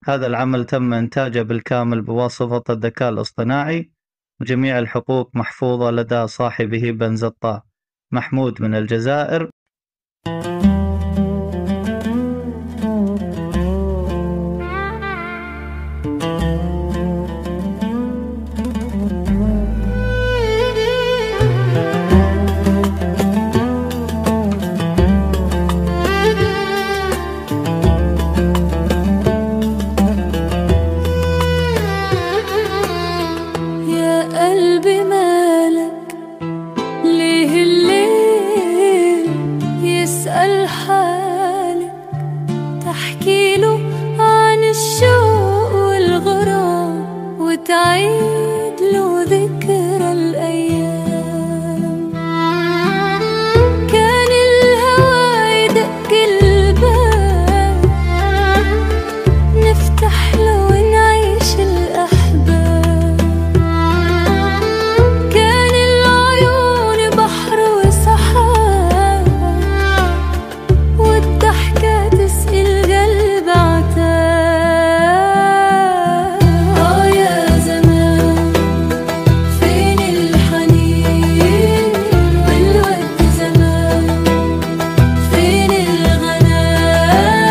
هذا العمل تم إنتاجه بالكامل بواسطة الذكاء الاصطناعي، وجميع الحقوق محفوظة لدى صاحبه بنزطاء محمود من الجزائر. اسأل حالك تحكيله عن الشوق والغرام وتعيد له ذكرى الأيام. كان الهوى يدق الباب نفتح له ونعيش الأحباب. كان العيون بحر وسحاب والضحكة تسقي القلب عتاب. يا زمان فين الحنين والود زمان، فين الغناء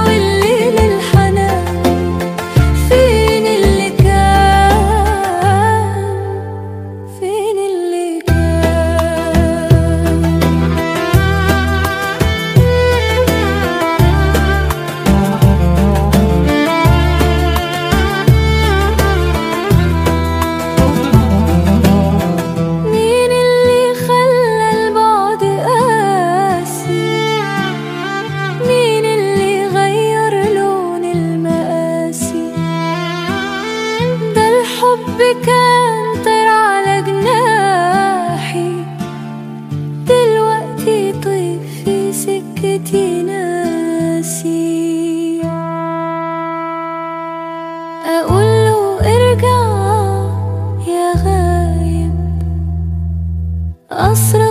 والليل الحنان، فين اللي كان، فين اللي كان. مين اللي خلى البعد قاسي، مين اللي غير لون المآسي. ده الحب كان طير على جناحي، دلوقتي طير في سكتي ناسي. أقوله ارجع يا غايب أسرع